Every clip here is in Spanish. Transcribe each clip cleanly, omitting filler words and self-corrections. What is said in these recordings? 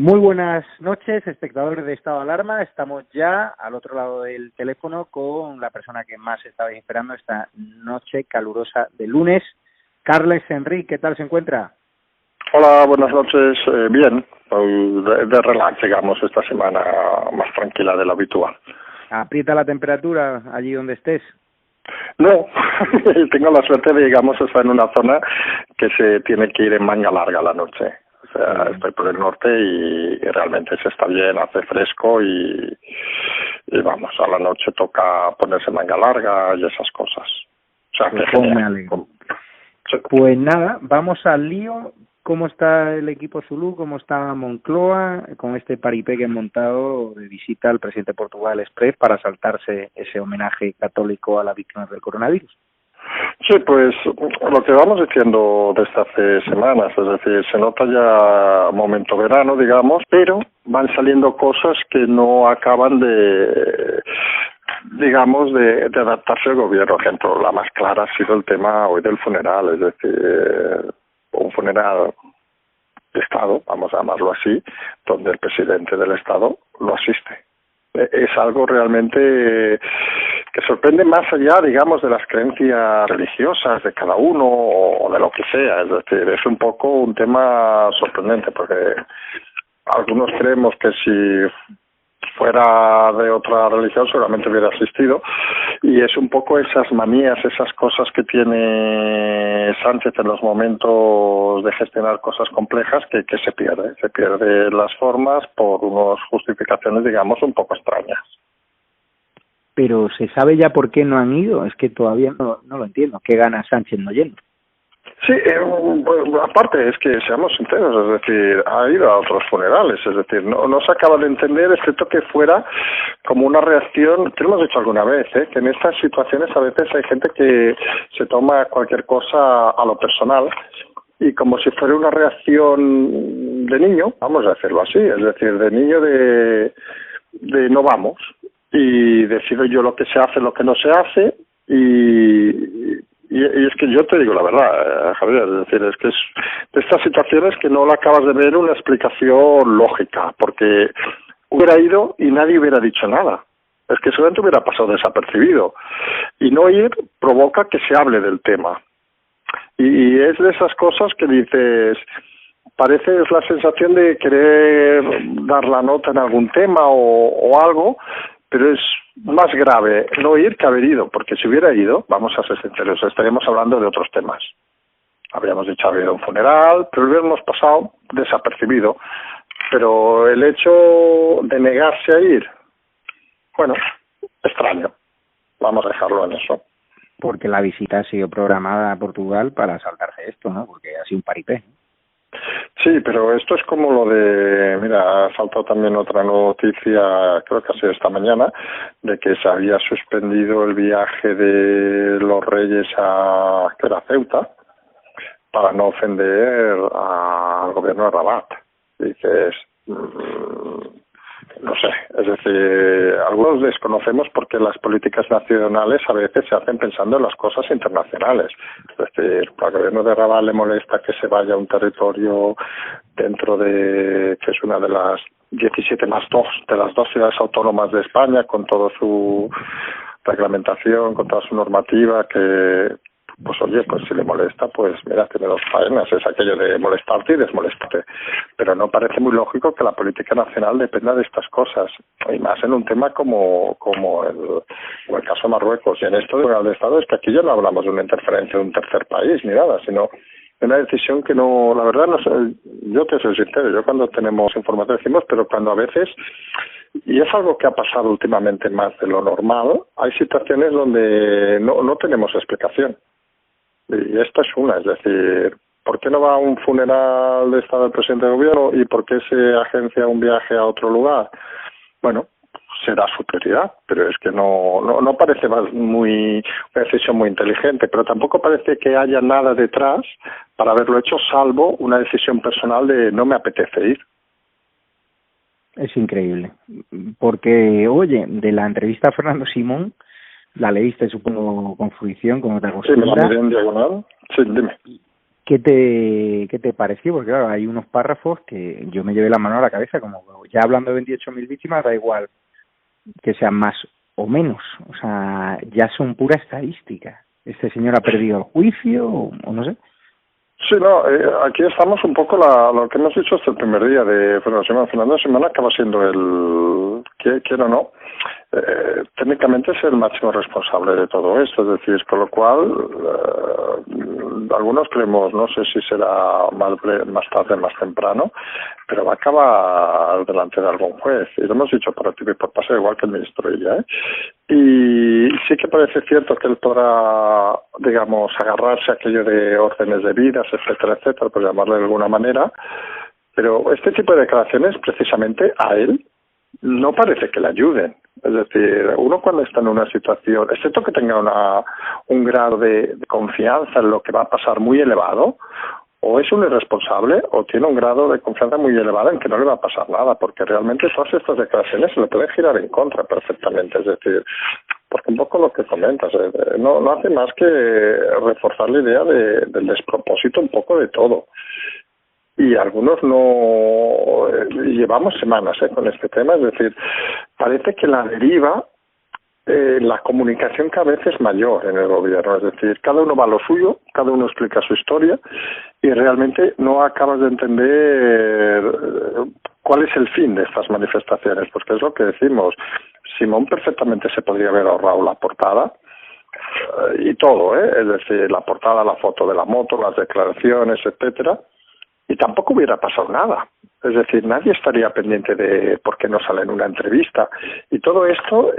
Muy buenas noches, espectadores de Estado de Alarma. Estamos ya al otro lado del teléfono con la persona que más estaba esperando esta noche calurosa de lunes. Carles Enric, ¿qué tal se encuentra? Hola, buenas noches. Bien, de relax, digamos, esta semana más tranquila de lo habitual. ¿Aprieta la temperatura allí donde estés? No, tengo la suerte de, digamos, estar en una zona que se tiene que ir en manga larga la noche. O sea, estoy por el norte y realmente se está bien, hace fresco y vamos, a la noche toca ponerse manga larga y esas cosas. O sea, que Pues me alegro. Sí. Pues nada, vamos al lío. ¿Cómo está el equipo Zulú? ¿Cómo está Moncloa con este paripé que han montado de visita al presidente de Portugal Express para saltarse ese homenaje católico a las víctimas del coronavirus? Sí, pues lo que vamos diciendo desde hace semanas, es decir, se nota ya momento verano, digamos, pero van saliendo cosas que no acaban de, digamos, de adaptarse al gobierno. Por ejemplo, la más clara ha sido el tema hoy del funeral, es decir, un funeral de Estado, vamos a llamarlo así, donde el presidente del Estado lo asiste. Es algo realmente que sorprende más allá, digamos, de las creencias religiosas de cada uno o de lo que sea. Es decir, es un poco un tema sorprendente porque algunos creemos que si fuera de otra religión seguramente hubiera asistido, y es un poco esas manías, esas cosas que tiene Sánchez en los momentos de gestionar cosas complejas que se pierde las formas por unas justificaciones, digamos, un poco extrañas. Pero ¿se sabe ya por qué no han ido? Es que todavía no lo entiendo. ¿Qué gana Sánchez no yendo? Sí, pues, aparte es que seamos sinceros, es decir, ha ido a otros funerales, es decir, no se acaba de entender, excepto que fuera como una reacción, que lo hemos dicho alguna vez, que en estas situaciones a veces hay gente que se toma cualquier cosa a lo personal y como si fuera una reacción de niño, vamos a decirlo así, es decir, de niño de no vamos y decido yo lo que se hace, lo que no se hace y es que yo te digo la verdad, Javier, es decir, es que es de estas situaciones que no le acabas de ver una explicación lógica, porque hubiera ido y nadie hubiera dicho nada. Es que seguramente hubiera pasado desapercibido. Y no ir provoca que se hable del tema. Y es de esas cosas que dices, parece la sensación de querer dar la nota en algún tema o algo, pero es más grave no ir que haber ido, porque si hubiera ido, vamos a ser sinceros, estaríamos hablando de otros temas. Habríamos dicho haber un funeral, pero hubiéramos pasado desapercibido. Pero el hecho de negarse a ir, bueno, extraño. Vamos a dejarlo en eso. Porque la visita ha sido programada a Portugal para saltarse esto, ¿no? Porque ha sido un paripé. Sí, pero esto es como lo de, mira, ha saltado también otra noticia, creo que ha sido esta mañana, de que se había suspendido el viaje de los Reyes a Ceuta para no ofender al gobierno de Rabat. Dices, no sé, es decir, algunos desconocemos porque las políticas nacionales a veces se hacen pensando en las cosas internacionales. Es decir, al gobierno de Rabat le molesta que se vaya a un territorio dentro de, que es una de las 17 más 2 de las 2 ciudades autónomas de España, con toda su reglamentación, con toda su normativa, que pues oye, pues si le molesta, pues mira, tiene dos faenas, es aquello de molestarte y desmolestarte. Pero no parece muy lógico que la política nacional dependa de estas cosas, y más en un tema como el caso de Marruecos. Y en esto del Estado es que aquí ya no hablamos de una interferencia de un tercer país ni nada, sino de una decisión que no, la verdad, no sé, yo te soy sincero, yo cuando tenemos información decimos, pero cuando a veces, y es algo que ha pasado últimamente más de lo normal, hay situaciones donde no tenemos explicación. Y esta es una, es decir, ¿por qué no va a un funeral de Estado del presidente de gobierno y por qué se agencia un viaje a otro lugar? Bueno, será su prioridad, pero es que no parece una decisión muy inteligente, pero tampoco parece que haya nada detrás para haberlo hecho, salvo una decisión personal de no me apetece ir. Es increíble, porque, oye, de la entrevista a Fernando Simón, la leíste, supongo, con fruición, como te acostumbras. Sí, me la miré en diagonal. Sí, dime. ¿Qué te pareció? Porque claro, hay unos párrafos que yo me llevé la mano a la cabeza, como ya hablando de 28.000 víctimas, da igual que sean más o menos, o sea, ya son pura estadística. ¿Este señor ha perdido el juicio o no sé? Sí, no, aquí estamos un poco lo que hemos dicho hasta el primer día de Fernando Simón acaba siendo quiera o no, técnicamente es el máximo responsable de todo esto, es decir, con lo cual algunos creemos, no sé si será más tarde, más temprano, pero va a acabar delante de algún juez, y lo hemos dicho por activo y por pasivo, igual que el ministro ella, y sí que parece cierto que él podrá, digamos, agarrarse a aquello de órdenes de vidas, etcétera, por llamarle de alguna manera, pero este tipo de declaraciones, precisamente a él, no parece que le ayuden. Es decir, uno cuando está en una situación, excepto que tenga un grado de confianza en lo que va a pasar muy elevado, o es un irresponsable o tiene un grado de confianza muy elevado en que no le va a pasar nada, porque realmente todas estas declaraciones se le pueden girar en contra perfectamente. Es decir, porque un poco lo que comentas, no hace más que reforzar la idea del despropósito un poco de todo. Y algunos no llevamos semanas con este tema, es decir, parece que la deriva, la comunicación cada vez es mayor en el gobierno, es decir, cada uno va a lo suyo, cada uno explica su historia y realmente no acabas de entender cuál es el fin de estas manifestaciones, porque es lo que decimos, Simón perfectamente se podría haber ahorrado la portada, y todo, es decir, la portada, la foto de la moto, las declaraciones, etcétera, y tampoco hubiera pasado nada. Es decir, nadie estaría pendiente de por qué no sale en una entrevista. Y todo esto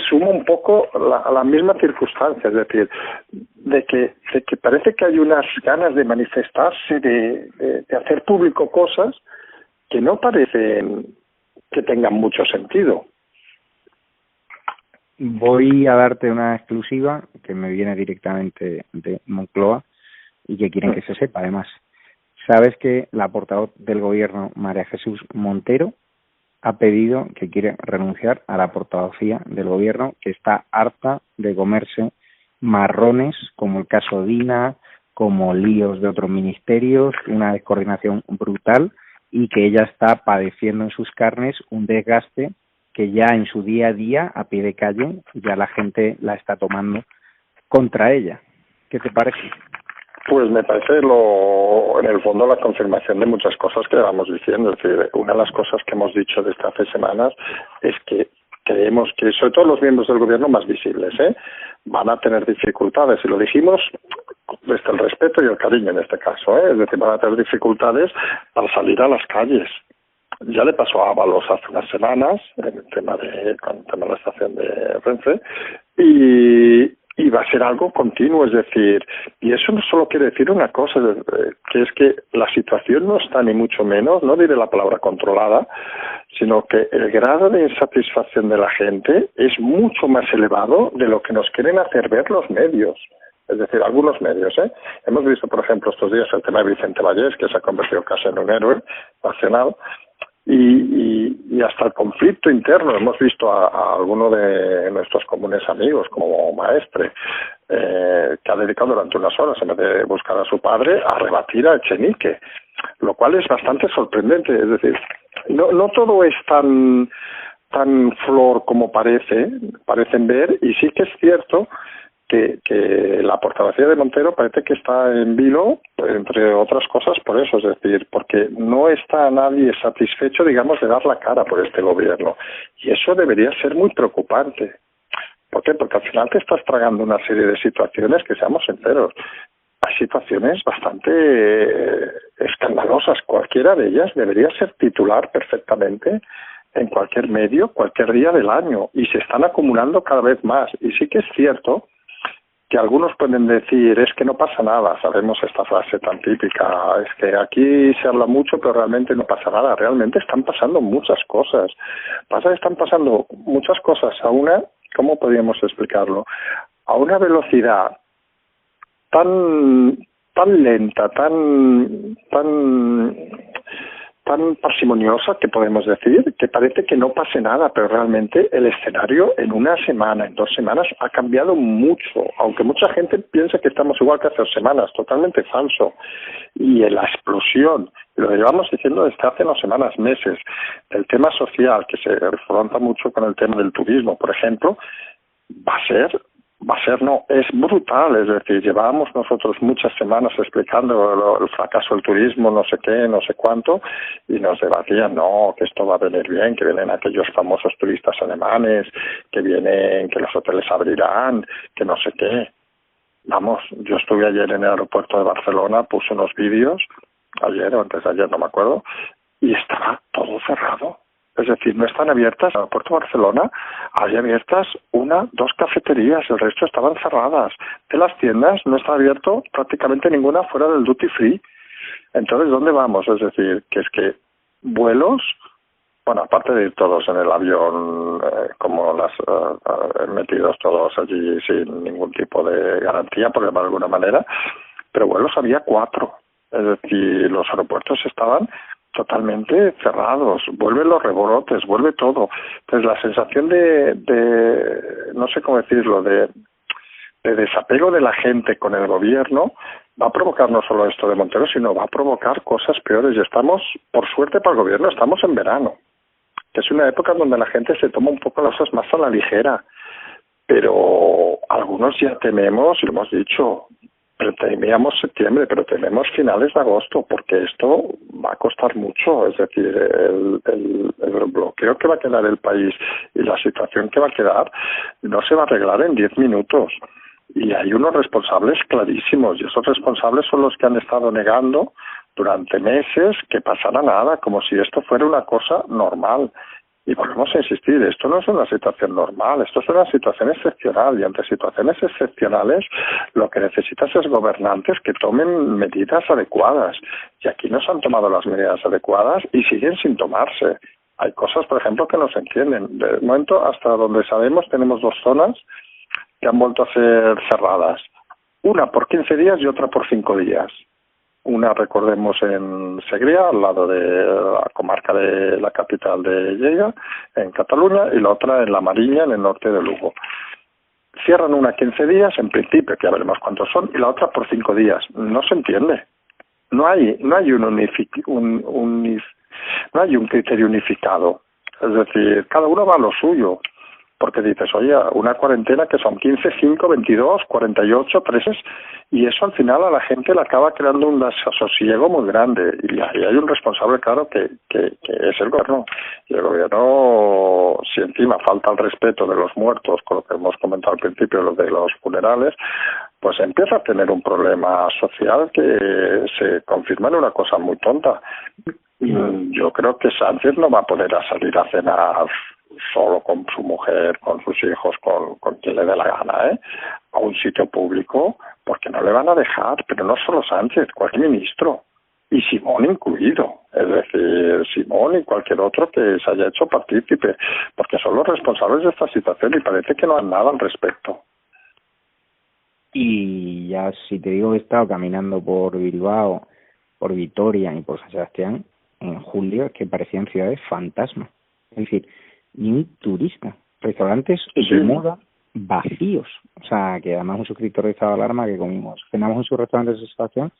suma un poco a la misma circunstancia, es decir, de que parece que hay unas ganas de manifestarse, de hacer público cosas que no parecen que tengan mucho sentido. Voy a darte una exclusiva que me viene directamente de Moncloa y que quieren que se sepa, además. Sabes que la portavoz del gobierno, María Jesús Montero, ha pedido que quiere renunciar a la portavocía del gobierno, que está harta de comerse marrones, como el caso Dina, como líos de otros ministerios, una descoordinación brutal, y que ella está padeciendo en sus carnes un desgaste que ya en su día a día, a pie de calle, ya la gente la está tomando contra ella. ¿Qué te parece? Pues me parece en el fondo la confirmación de muchas cosas que vamos diciendo. Es decir, una de las cosas que hemos dicho desde hace semanas es que creemos que, sobre todo los miembros del gobierno más visibles, van a tener dificultades. Y lo dijimos desde el respeto y el cariño en este caso, es decir, van a tener dificultades para salir a las calles. Ya le pasó a Ábalos hace unas semanas con el tema de la estación de Renfe y va a ser algo continuo, es decir, y eso no solo quiere decir una cosa, que es que la situación no está ni mucho menos, no diré la palabra controlada, sino que el grado de insatisfacción de la gente es mucho más elevado de lo que nos quieren hacer ver los medios. Es decir, algunos medios, Hemos visto, por ejemplo, estos días el tema de Vicente Vallés, que se ha convertido casi en un héroe nacional, y hasta el conflicto interno. Hemos visto a alguno de nuestros comunes amigos, como Maestre, que ha dedicado durante unas horas, en vez de buscar a su padre, a rebatir a Echenique, lo cual es bastante sorprendente. Es decir, no todo es tan flor como parecen ver, y sí que es cierto que la portavocía de Montero parece que está en vilo, entre otras cosas por eso, es decir, porque no está nadie satisfecho, digamos, de dar la cara por este gobierno. Y eso debería ser muy preocupante. ¿Por qué? Porque al final te estás tragando una serie de situaciones que, seamos sinceros, hay situaciones bastante escandalosas. Cualquiera de ellas debería ser titular perfectamente en cualquier medio, cualquier día del año, y se están acumulando cada vez más. Y sí que es cierto que algunos pueden decir, es que no pasa nada, sabemos esta frase tan típica, es que aquí se habla mucho pero realmente no pasa nada. Realmente están pasando muchas cosas. Están pasando muchas cosas a una, ¿cómo podríamos explicarlo? A una velocidad tan lenta, tan parsimoniosa, que podemos decir, que parece que no pase nada, pero realmente el escenario en una semana, en 2 semanas, ha cambiado mucho, aunque mucha gente piensa que estamos igual que hace 2 semanas, totalmente falso. Y en la explosión, lo llevamos diciendo desde hace 2 semanas, meses, del tema social, que se confronta mucho con el tema del turismo, por ejemplo, es brutal. Es decir, llevábamos nosotros muchas semanas explicando el fracaso del turismo, no sé qué, no sé cuánto, y nos debatían, no, que esto va a venir bien, que vienen aquellos famosos turistas alemanes, que vienen, que los hoteles abrirán, que no sé qué. Vamos, yo estuve ayer en el aeropuerto de Barcelona, puse unos vídeos, ayer o antes de ayer, no me acuerdo, y estaba todo cerrado. Es decir, no están abiertas. En el aeropuerto de Barcelona hay abiertas 1, 2 cafeterías, el resto estaban cerradas. De las tiendas no está abierto prácticamente ninguna fuera del duty free. Entonces, ¿dónde vamos? Es decir, que es que vuelos, bueno, aparte de ir todos en el avión, metidos todos allí sin ningún tipo de garantía, por llamarlo de alguna manera, pero vuelos había 4. Es decir, los aeropuertos estaban totalmente cerrados, vuelven los rebrotes, vuelve todo. Entonces la sensación de no sé cómo decirlo, de desapego de la gente con el gobierno va a provocar no solo esto de Montero, sino va a provocar cosas peores. Y estamos, por suerte para el gobierno, estamos en verano, que es una época donde la gente se toma un poco las cosas más a la ligera, pero algunos ya tememos, y lo hemos dicho, pero temíamos septiembre, pero tememos finales de agosto, porque esto va a costar mucho. Es decir, el bloqueo que va a quedar el país y la situación que va a quedar no se va a arreglar en 10 minutos. Y hay unos responsables clarísimos, y esos responsables son los que han estado negando durante meses que pasara nada, como si esto fuera una cosa normal. Y volvemos a insistir, esto no es una situación normal, esto es una situación excepcional, y ante situaciones excepcionales lo que necesitas es gobernantes que tomen medidas adecuadas. Y aquí no se han tomado las medidas adecuadas y siguen sin tomarse. Hay cosas, por ejemplo, que no se entienden. De momento, hasta donde sabemos, tenemos 2 zonas que han vuelto a ser cerradas. Una por 15 días y otra por 5 días. Una, recordemos, en Segrià, al lado de la comarca de la capital de Lleida, en Cataluña, y la otra en La Mariña, en el norte de Lugo. Cierran una 15 días, en principio, que ya veremos cuántos son, y la otra por 5 días. No se entiende. No hay un criterio unificado. Es decir, cada uno va a lo suyo. Porque dices, oye, una cuarentena que son 15, 5, 22, 48, 13, y eso al final a la gente le acaba creando un desasosiego muy grande. Y ahí hay un responsable, claro, que es el gobierno. Y el gobierno, si encima falta el respeto de los muertos, con lo que hemos comentado al principio, lo de los funerales, pues empieza a tener un problema social que se confirma en una cosa muy tonta. Yo creo que Sánchez no va a poder salir a cenar solo con su mujer, con sus hijos, con quien le dé la gana, a un sitio público, porque no le van a dejar, pero no solo Sánchez, cualquier ministro, y Simón incluido, es decir, Simón y cualquier otro que se haya hecho partícipe, porque son los responsables de esta situación y parece que no han nada al respecto. Y ya si te digo que he estado caminando por Bilbao, por Vitoria y por San Sebastián en julio, es que parecían ciudades fantasmas. Es decir, ni un turista. Restaurantes de moda vacíos. O sea, que además un suscriptor de estado de alarma que cenamos en su restaurante de San Sebastián,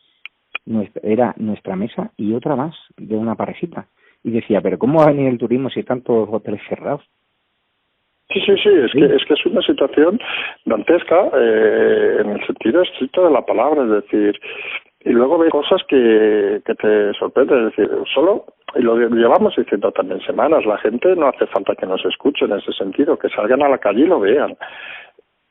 era nuestra mesa y otra más de una parejita. Y decía, pero ¿cómo va a venir el turismo si están todos los hoteles cerrados? Sí, es que es una situación dantesca en el sentido estricto de la palabra, es decir, y luego ves cosas que te sorprenden, es decir, y lo llevamos diciendo también semanas, la gente no hace falta que nos escuche en ese sentido, que salgan a la calle y lo vean.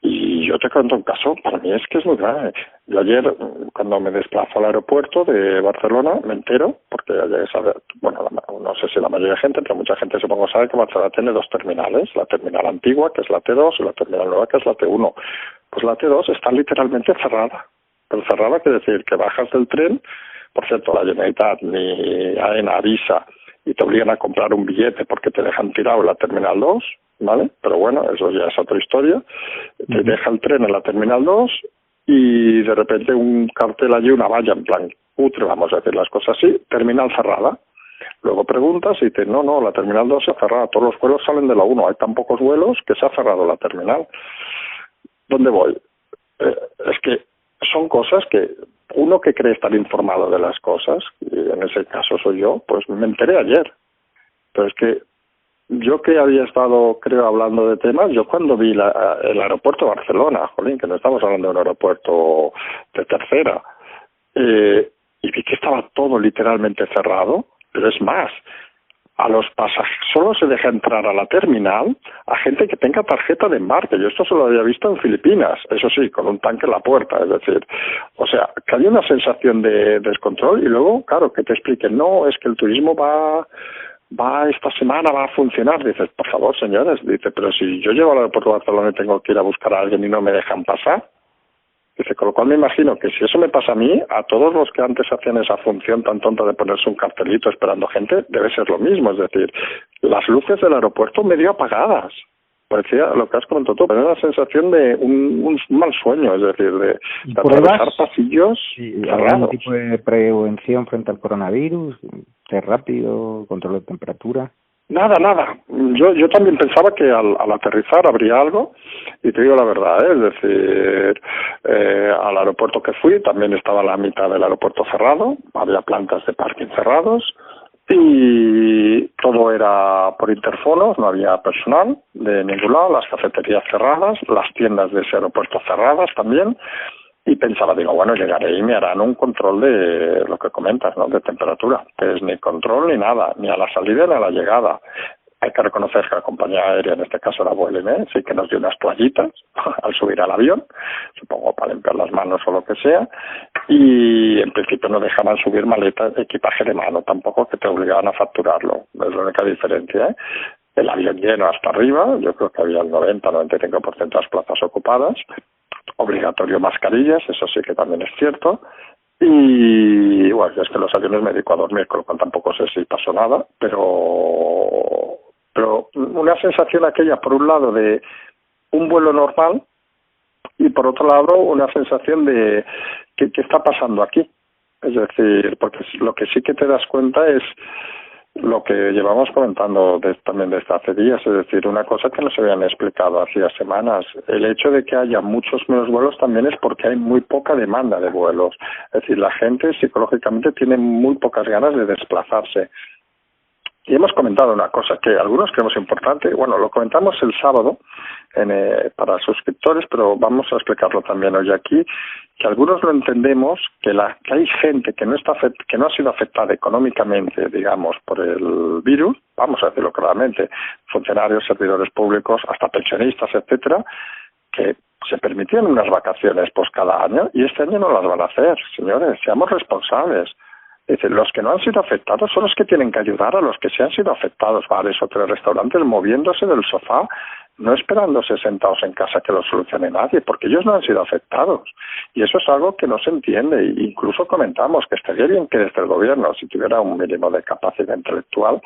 Y yo te cuento un caso, para mí es que es muy grave. Yo ayer, cuando me desplazo al aeropuerto de Barcelona, me entero, porque ayer no sé si la mayoría de gente, pero mucha gente supongo sabe que Barcelona tiene dos terminales, la terminal antigua, que es la T2, y la terminal nueva, que es la T1. Pues la T2 está literalmente cerrada. Pero cerrada quiere decir que bajas del tren, por cierto, la Generalitat ni AENA avisa y te obligan a comprar un billete porque te dejan tirado en la terminal 2, ¿vale? Pero bueno, eso ya es otra historia. Te deja el tren en la terminal 2 y de repente un cartel allí, una valla en plan cutre, vamos a decir las cosas así, terminal cerrada. Luego preguntas y te no, la terminal 2 se ha cerrado, todos los vuelos salen de la 1, hay tan pocos vuelos que se ha cerrado la terminal. ¿Dónde voy? Es que son cosas que uno que cree estar informado de las cosas, y en ese caso soy yo, pues me enteré ayer. Pero es que yo que había estado, creo, hablando de temas, yo cuando vi el aeropuerto de Barcelona, jolín, que no estamos hablando de un aeropuerto de tercera, y vi que estaba todo literalmente cerrado, pero es más, a los pasajeros solo se deja entrar a la terminal a gente que tenga tarjeta de embarque. Yo esto solo lo había visto en Filipinas, eso sí, con un tanque en la puerta, es decir, o sea, que hay una sensación de descontrol y luego, claro, que te expliquen, no, es que el turismo va esta semana, va a funcionar. Dices, por favor, señores, dice, pero si yo llego al aeropuerto de Barcelona y tengo que ir a buscar a alguien y no me dejan pasar. Dice, con lo cual me imagino que si eso me pasa a mí, a todos los que antes hacían esa función tan tonta de ponerse un cartelito esperando gente, debe ser lo mismo. Es decir, las luces del aeropuerto medio apagadas. Parecía lo que has comentado tú, pero era la sensación de un mal sueño, es decir, de atravesar pasillos cerrados. ¿Algún tipo de prevención frente al coronavirus? ¿Test rápido? ¿Control de temperatura? Nada. Yo también pensaba que al aterrizar habría algo, y te digo la verdad, es decir, al aeropuerto que fui también estaba la mitad del aeropuerto cerrado, había plantas de parking cerrados, y todo era por interfonos, no había personal de ningún lado, las cafeterías cerradas, las tiendas de ese aeropuerto cerradas también. Y pensaba, digo, bueno, llegaré y me harán un control de lo que comentas, ¿no? De temperatura. Pues ni control ni nada, ni a la salida ni a la llegada. Hay que reconocer que la compañía aérea, en este caso la Vueling, sí que nos dio unas toallitas al subir al avión, supongo para limpiar las manos o lo que sea, y en principio no dejaban subir maletas, equipaje de mano tampoco, que te obligaban a facturarlo. Es la única diferencia, ¿eh? El avión lleno hasta arriba, yo creo que había el 90-95% de las plazas ocupadas. Obligatorio mascarillas, eso sí que también es cierto. Y bueno, es que los aviones me dedico a dormir, con lo cual tampoco sé si pasó nada, pero una sensación aquella, por un lado, de un vuelo normal y por otro lado, una sensación de ¿qué está pasando aquí? Es decir, porque lo que sí que te das cuenta es lo que llevamos comentando también desde hace días, es decir, una cosa que no se habían explicado hacía semanas. El hecho de que haya muchos menos vuelos también es porque hay muy poca demanda de vuelos. Es decir, la gente psicológicamente tiene muy pocas ganas de desplazarse. Y hemos comentado una cosa que algunos creemos importante, bueno, lo comentamos el sábado para suscriptores, pero vamos a explicarlo también hoy aquí, que algunos lo entendemos, que hay gente que no ha sido afectada económicamente, digamos, por el virus, vamos a decirlo claramente, funcionarios, servidores públicos, hasta pensionistas, etcétera, que se permitían unas vacaciones pues cada año y este año no las van a hacer, señores, seamos responsables. Es decir, los que no han sido afectados son los que tienen que ayudar a los que se han sido afectados, bares, hoteles, restaurantes, moviéndose del sofá, no esperándose sentados en casa que lo solucione nadie, porque ellos no han sido afectados. Y eso es algo que no se entiende. E incluso comentamos que estaría bien que desde el gobierno, si tuviera un mínimo de capacidad intelectual,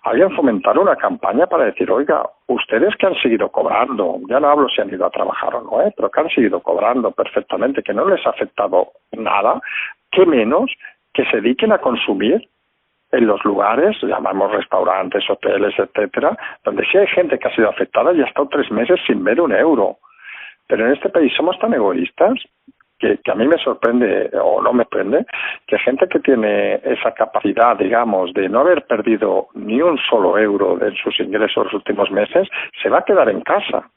habían fomentado una campaña para decir, oiga, ustedes que han seguido cobrando, ya no hablo si han ido a trabajar o no, pero que han seguido cobrando perfectamente, que no les ha afectado nada, ¿qué menos que se dediquen a consumir en los lugares, llamamos restaurantes, hoteles, etcétera, donde sí hay gente que ha sido afectada y ha estado 3 meses sin ver un euro? Pero en este país somos tan egoístas que a mí me sorprende, o no me sorprende, que gente que tiene esa capacidad, digamos, de no haber perdido ni un solo euro de sus ingresos los últimos meses, se va a quedar en casa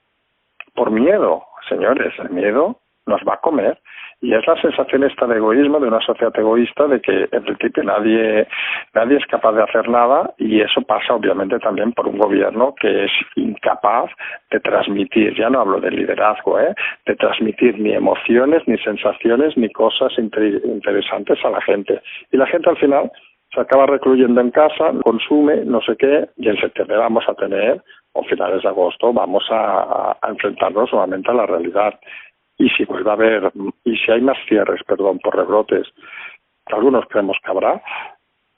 por miedo. Señores, el miedo nos va a comer. Y es la sensación esta de egoísmo, de una sociedad egoísta, de que en principio nadie es capaz de hacer nada, y eso pasa obviamente también por un gobierno que es incapaz de transmitir, ya no hablo de liderazgo, de transmitir ni emociones, ni sensaciones, ni cosas interesantes a la gente. Y la gente al final se acaba recluyendo en casa, consume, no sé qué, y en septiembre vamos a tener, o finales de agosto, vamos a enfrentarnos nuevamente a la realidad. Y si vuelve a haber, y si hay más cierres, perdón, por rebrotes, que algunos creemos que habrá,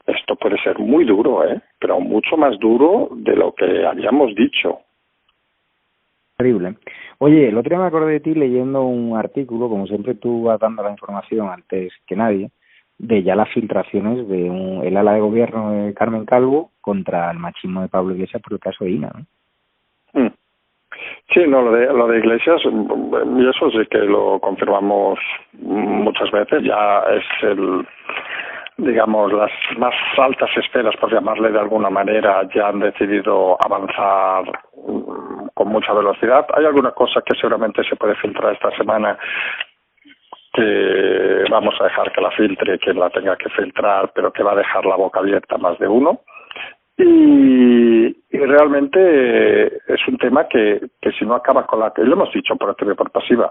esto puede ser muy duro, pero mucho más duro de lo que habíamos dicho. Terrible. Oye, el otro día me acordé de ti leyendo un artículo, como siempre tú vas dando la información antes que nadie, de ya las filtraciones de el ala de gobierno de Carmen Calvo contra el machismo de Pablo Iglesias por el caso de Ina, ¿no? Sí, no, lo de Iglesias, y eso sí que lo confirmamos muchas veces, ya es digamos, las más altas esferas, por llamarle de alguna manera, ya han decidido avanzar con mucha velocidad. Hay alguna cosa que seguramente se puede filtrar esta semana, que vamos a dejar que la filtre quien la tenga que filtrar, pero que va a dejar la boca abierta más de uno. Y realmente es un tema que si no acaba con y lo hemos dicho por activa y por pasiva,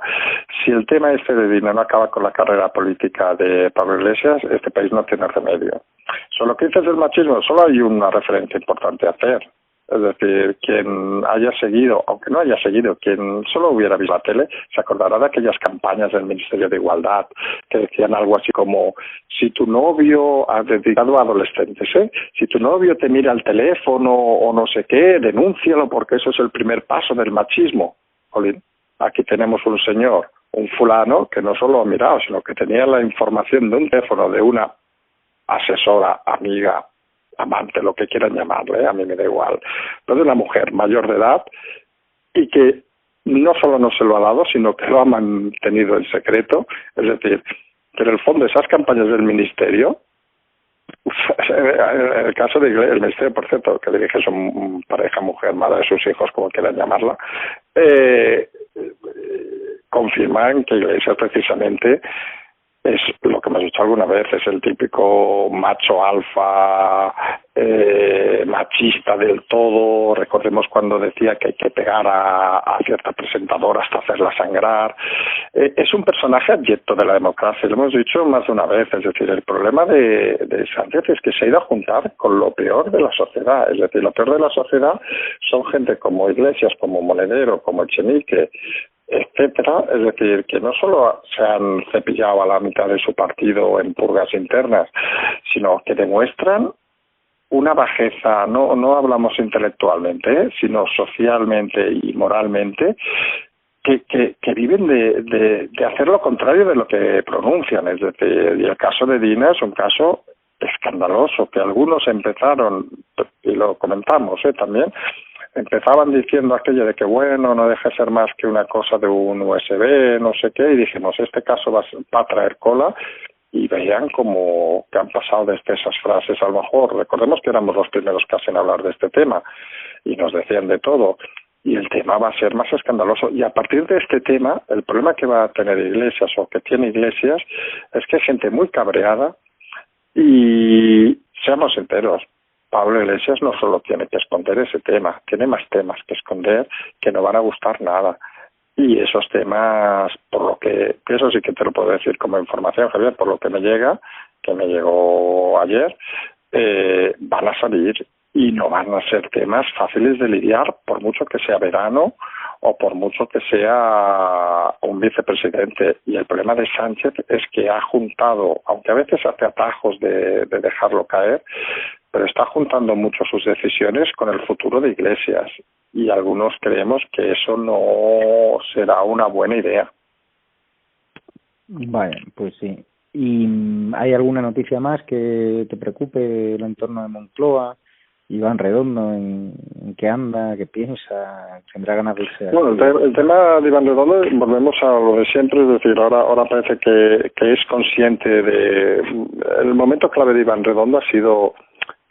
si el tema este de Dina no acaba con la carrera política de Pablo Iglesias, este país no tiene remedio. Sobre lo que dices del machismo, solo hay una referencia importante a hacer. Es decir, quien haya seguido, aunque no haya seguido, quien solo hubiera visto la tele, se acordará de aquellas campañas del Ministerio de Igualdad que decían algo así como: si tu novio, dedicado a adolescentes, si tu novio te mira al teléfono o no sé qué, denúncialo, porque eso es el primer paso del machismo. Jolín, aquí tenemos un señor, un fulano, que no solo ha mirado, sino que tenía la información de un teléfono de una asesora, amiga, amante, lo que quieran llamarle, a mí me da igual, pero de una mujer mayor de edad, y que no solo no se lo ha dado, sino que lo ha mantenido en secreto. Es decir, que en el fondo esas campañas del ministerio, en el caso de el ministerio, por cierto, que dirige su pareja, mujer, madre de sus hijos, como quieran llamarla, confirman que Iglesias precisamente es lo que hemos dicho alguna vez, es el típico macho alfa, machista del todo. Recordemos cuando decía que hay que pegar a cierta presentadora hasta hacerla sangrar. Es un personaje abyecto de la democracia, lo hemos dicho más de una vez. Es decir, el problema de Sánchez es que se ha ido a juntar con lo peor de la sociedad. Es decir, lo peor de la sociedad son gente como Iglesias, como Monedero, como Echenique, etcétera. Es decir, que no solo se han cepillado a la mitad de su partido en purgas internas, sino que demuestran una bajeza, no hablamos intelectualmente, sino socialmente y moralmente, que viven de hacer lo contrario de lo que pronuncian. Es decir, y el caso de Dina es un caso escandaloso, que algunos empezaron, y lo comentamos también, empezaban diciendo aquello de que bueno, no deja de ser más que una cosa de un USB, no sé qué, y dijimos, este caso va a traer cola, y veían como que han pasado desde esas frases. A lo mejor, recordemos que éramos los primeros casi en hablar de este tema, y nos decían de todo, y el tema va a ser más escandaloso. Y a partir de este tema, el problema que va a tener Iglesias, o que tiene Iglesias, es que hay gente muy cabreada, y seamos enteros, Pablo Iglesias no solo tiene que esconder ese tema, tiene más temas que esconder que no van a gustar nada. Y esos temas, por lo que eso sí que te lo puedo decir como información, Javier, por lo que me llega, que me llegó ayer, van a salir, y no van a ser temas fáciles de lidiar, por mucho que sea verano o por mucho que sea un vicepresidente. Y el problema de Sánchez es que ha juntado, aunque a veces hace atajos de dejarlo caer, pero está juntando mucho sus decisiones con el futuro de Iglesias, y algunos creemos que eso no será una buena idea. Vale, pues sí. ¿Y hay alguna noticia más que te preocupe el entorno de Moncloa? Iván Redondo, en qué anda, qué piensa, tendrá ganas de irse. Bueno, el tema de Iván Redondo, volvemos a lo de siempre, es decir, ahora parece que es consciente de... El momento clave de Iván Redondo ha sido,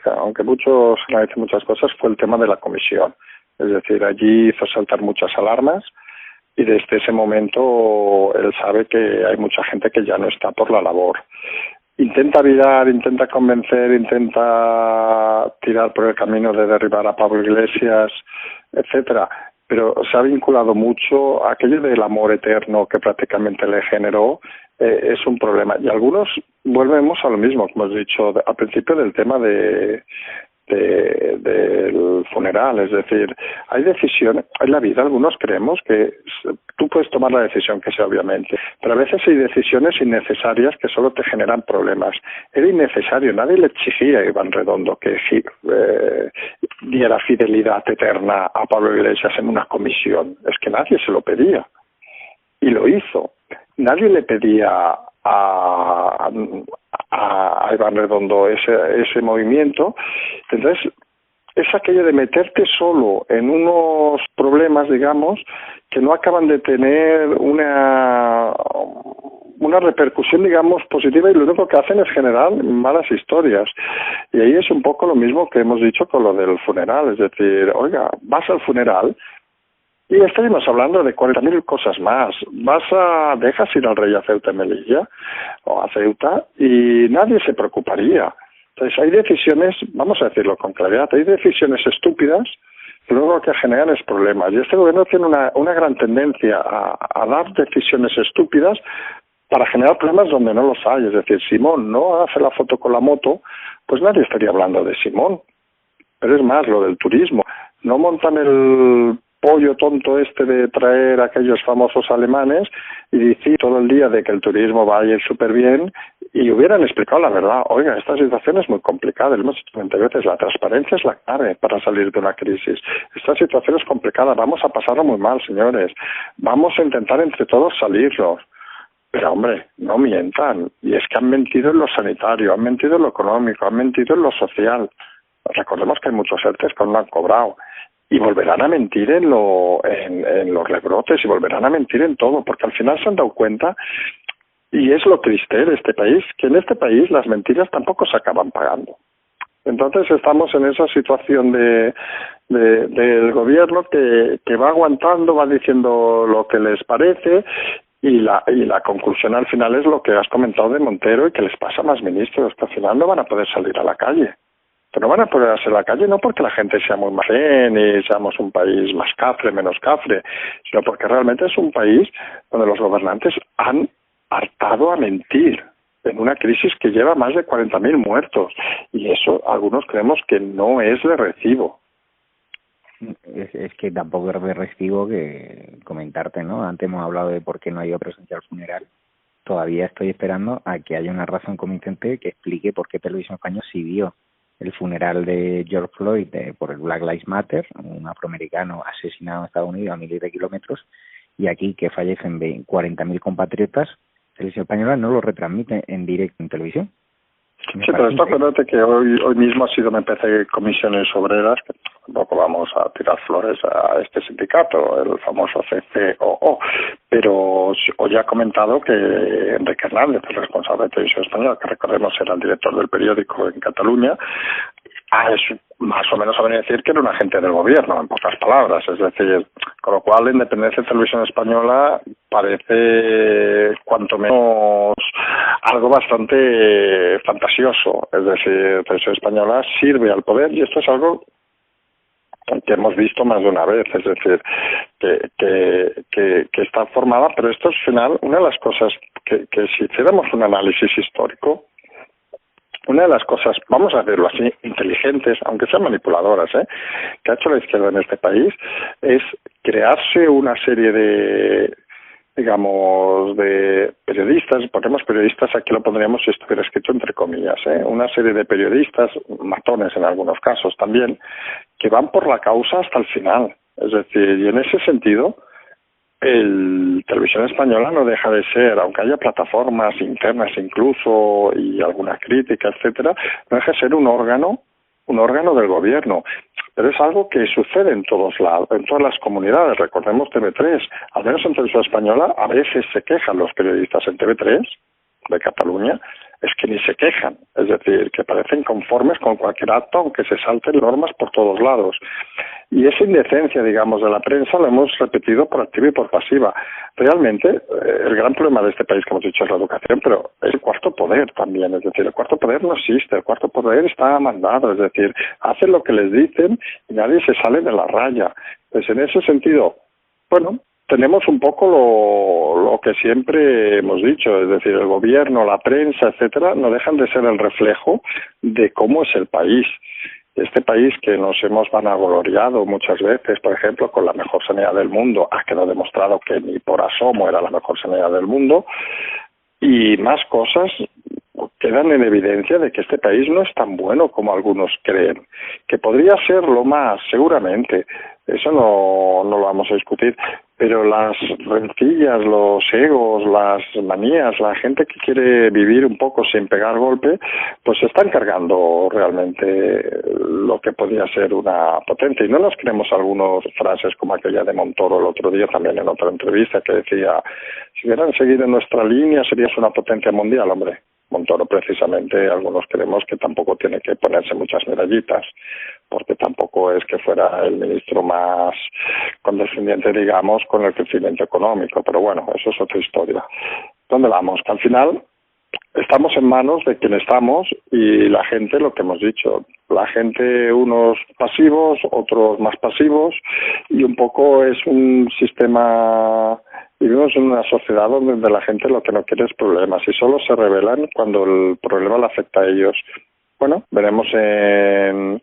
aunque muchos dicen muchas cosas, fue el tema de la comisión. Es decir, allí hizo saltar muchas alarmas y desde ese momento él sabe que hay mucha gente que ya no está por la labor. Intenta virar, intenta convencer, intenta tirar por el camino de derribar a Pablo Iglesias, etcétera, pero se ha vinculado mucho a aquello del amor eterno que prácticamente le generó, es un problema. Y algunos volvemos a lo mismo, como has dicho al principio, del tema del funeral. Es decir, hay decisiones en la vida, algunos creemos que tú puedes tomar la decisión que sea, obviamente, pero a veces hay decisiones innecesarias que solo te generan problemas. Era innecesario, nadie le exigía a Iván Redondo que diera fidelidad eterna a Pablo Iglesias en una comisión, es que nadie se lo pedía y lo hizo. Nadie le pedía a Iván Redondo ese movimiento. Entonces es aquello de meterte solo en unos problemas, digamos, que no acaban de tener una repercusión, digamos, positiva, y lo único que hacen es generar malas historias. Y ahí es un poco lo mismo que hemos dicho con lo del funeral, es decir, oiga, vas al funeral y estaríamos hablando de 40.000 cosas más. Dejas ir al rey a Ceuta y Melilla, o a Ceuta, y nadie se preocuparía. Entonces hay decisiones, vamos a decirlo con claridad, hay decisiones estúpidas que luego lo que generan es problemas. Y este gobierno tiene una gran tendencia a dar decisiones estúpidas para generar problemas donde no los hay. Es decir, Simón no hace la foto con la moto, pues nadie estaría hablando de Simón. Pero es más, lo del turismo. No montan el pollo tonto este de traer a aquellos famosos alemanes y decir todo el día de que el turismo va a ir súper bien, y hubieran explicado la verdad. Oiga, esta situación es muy complicada, lo hemos dicho 20 veces, la transparencia es la clave para salir de una crisis. Esta situación es complicada, vamos a pasarlo muy mal, señores. Vamos a intentar entre todos salirnos. Pero, hombre, no mientan. Y es que han mentido en lo sanitario, han mentido en lo económico, han mentido en lo social. Recordemos que hay muchos ERTEs que no han cobrado. Y volverán a mentir en los rebrotes, y volverán a mentir en todo, porque al final se han dado cuenta, y es lo triste de este país, que en este país las mentiras tampoco se acaban pagando. Entonces estamos en esa situación del gobierno que va aguantando, va diciendo lo que les parece, y la conclusión al final es lo que has comentado de Montero y que les pasa a más ministros, que al final no van a poder salir a la calle. Pero no van a poder hacer la calle no porque la gente sea muy margen y seamos un país más cafre, menos cafre, sino porque realmente es un país donde los gobernantes han hartado a mentir en una crisis que lleva más de 40.000 muertos. Y eso algunos creemos que no es de recibo. Es que tampoco es de recibo que comentarte, ¿no? Antes hemos hablado de por qué no ha ido a presenciar el funeral. Todavía estoy esperando a que haya una razón convincente que explique por qué Televisión Española sí vio el funeral de George Floyd por el Black Lives Matter, un afroamericano asesinado en Estados Unidos a miles de kilómetros, y aquí que fallecen 40.000 compatriotas. Televisión Española no lo retransmite en directo en televisión. Sí, pero esto acuérdate que hoy mismo ha sido, me parece, comisiones obreras, que tampoco vamos a tirar flores a este sindicato, el famoso CCOO, pero hoy ha comentado que Enrique Hernández, el responsable de Televisión Española, que recordemos era el director del periódico en Cataluña, es más o menos a venir a decir que era un agente del gobierno, en pocas palabras. Es decir, con lo cual la independencia de Televisión Española parece cuanto menos algo bastante fantasioso. Es decir, Televisión Española sirve al poder, y esto es algo que hemos visto más de una vez. Es decir, que está formada, pero esto es al final una de las cosas que si hiciéramos un análisis histórico, una de las cosas, vamos a decirlo así, inteligentes, aunque sean manipuladoras, que ha hecho la izquierda en este país, es crearse una serie de, digamos, de periodistas, ponemos periodistas, aquí lo pondríamos si estuviera escrito entre comillas, una serie de periodistas, matones en algunos casos también, que van por la causa hasta el final. Es decir, y en ese sentido, el Televisión Española no deja de ser, aunque haya plataformas internas incluso y alguna crítica, etcétera, no deja de ser un órgano un órgano del gobierno. Pero es algo que sucede en todos lados, en todas las comunidades. Recordemos TV3, al menos en Televisión Española, a veces se quejan los periodistas en TV3 de Cataluña, es que ni se quejan, es decir, que parecen conformes con cualquier acto, aunque se salten normas por todos lados. Y esa indecencia, digamos, de la prensa la hemos repetido por activa y por pasiva. Realmente, el gran problema de este país, como hemos dicho, es la educación, pero es el cuarto poder también, es decir, el cuarto poder no existe, el cuarto poder está mandado, es decir, hacen lo que les dicen y nadie se sale de la raya. Pues en ese sentido, bueno, tenemos un poco lo que siempre hemos dicho, es decir, el gobierno, la prensa, etcétera, no dejan de ser el reflejo de cómo es el país. Este país que nos hemos vanagloriado muchas veces, por ejemplo, con la mejor sanidad del mundo, ha quedado demostrado que ni por asomo era la mejor sanidad del mundo, y más cosas quedan en evidencia de que este país no es tan bueno como algunos creen, que podría serlo más, seguramente, eso no lo vamos a discutir, pero las rencillas, los egos, las manías, la gente que quiere vivir un poco sin pegar golpe, pues se están cargando realmente lo que podría ser una potencia. Y no nos creemos algunas frases como aquella de Montoro el otro día también en otra entrevista que decía, si hubieran seguido en nuestra línea serías una potencia mundial, hombre. Montoro precisamente, algunos creemos que tampoco tiene que ponerse muchas medallitas, porque tampoco es que fuera el ministro más condescendiente, digamos, con el crecimiento económico, pero bueno, eso es otra historia. ¿Dónde vamos? Que al final estamos en manos de quien estamos y la gente, lo que hemos dicho, la gente, unos pasivos, otros más pasivos, y un poco es un sistema. Vivimos en una sociedad donde la gente lo que no quiere es problemas y solo se rebelan cuando el problema le afecta a ellos. Bueno, veremos en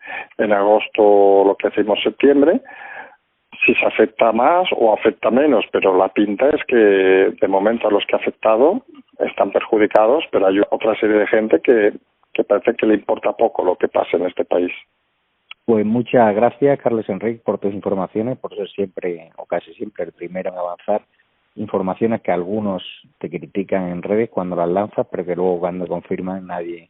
agosto lo que hacemos en septiembre, si se afecta más o afecta menos, pero la pinta es que de momento a los que ha afectado están perjudicados, pero hay otra serie de gente que parece que le importa poco lo que pasa en este país. Pues muchas gracias, Carles Enric, por tus informaciones, por ser siempre o casi siempre el primero en avanzar. Informaciones que algunos te critican en redes cuando las lanzas, pero que luego cuando confirman nadie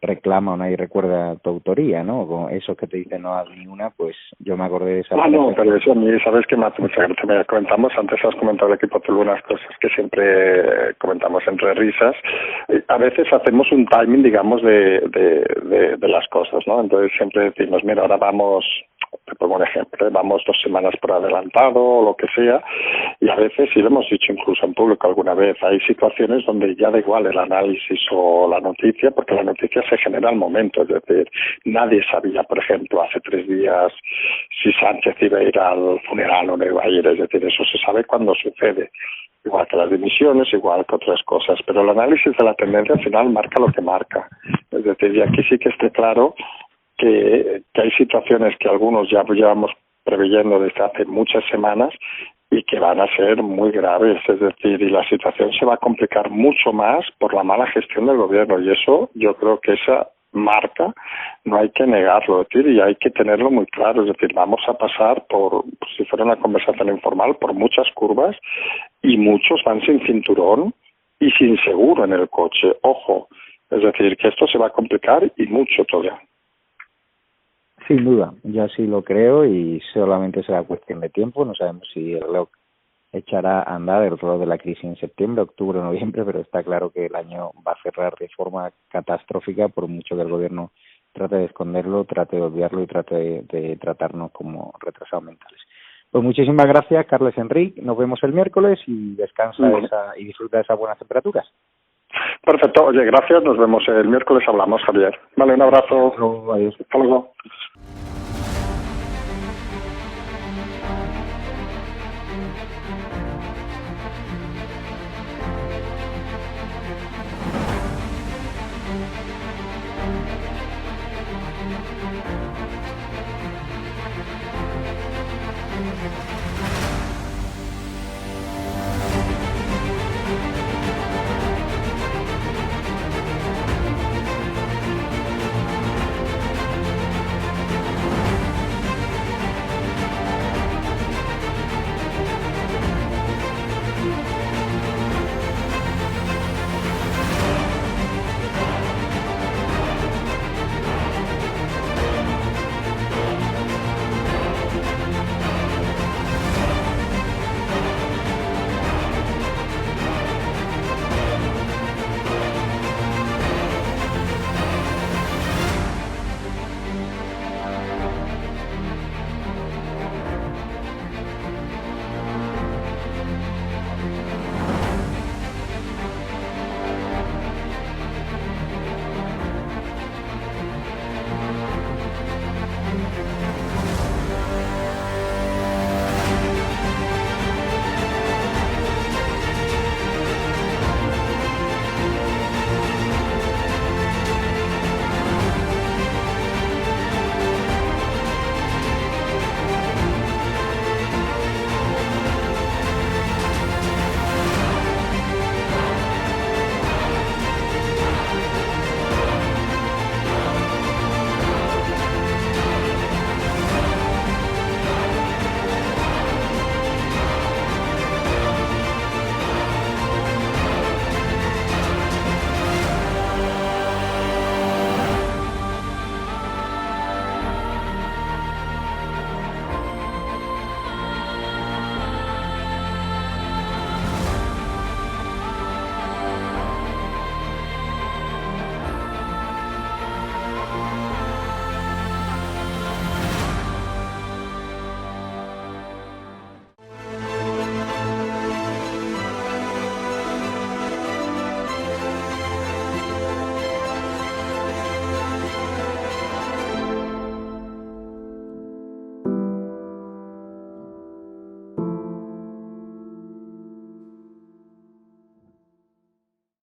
reclama o nadie recuerda tu autoría, ¿no? Con esos que te dicen no haz ni una, pues yo me acordé de esa. No, pero eso a mí, sabes que me hace mucha gracia. Me comentamos, antes has comentado el equipo Tulu unas cosas que siempre comentamos entre risas. A veces hacemos un timing, digamos, de las cosas, ¿no? Entonces siempre decimos, mira, ahora vamos, te pongo un ejemplo, vamos 2 semanas por adelantado o lo que sea, y a veces, y lo hemos dicho incluso en público alguna vez, hay situaciones donde ya da igual el análisis o la noticia, porque la noticia se genera al momento, es decir, nadie sabía, por ejemplo, hace 3 días si Sánchez iba a ir al funeral o no iba a ir, es decir, eso se sabe cuando sucede, igual que las dimisiones, igual que otras cosas, pero el análisis de la tendencia al final marca lo que marca, es decir, y aquí sí que esté claro que hay situaciones que algunos ya llevamos preveyendo desde hace muchas semanas y que van a ser muy graves, es decir, y la situación se va a complicar mucho más por la mala gestión del gobierno, y eso yo creo que esa marca no hay que negarlo, es decir, y hay que tenerlo muy claro, es decir, vamos a pasar por, si fuera una conversación informal, por muchas curvas, y muchos van sin cinturón y sin seguro en el coche, ojo, es decir, que esto se va a complicar y mucho todavía. Sin duda, yo así lo creo y solamente será cuestión de tiempo. No sabemos si el reloj echará a andar el reloj de la crisis en septiembre, octubre, noviembre, pero está claro que el año va a cerrar de forma catastrófica por mucho que el gobierno trate de esconderlo, trate de obviarlo y trate de tratarnos como retrasados mentales. Pues muchísimas gracias, Carles Enric. Nos vemos el miércoles y descansa y disfruta de esas buenas temperaturas. Perfecto. Oye, gracias. Nos vemos el miércoles. Hablamos, Javier. Vale, un abrazo. Adiós. Hasta luego.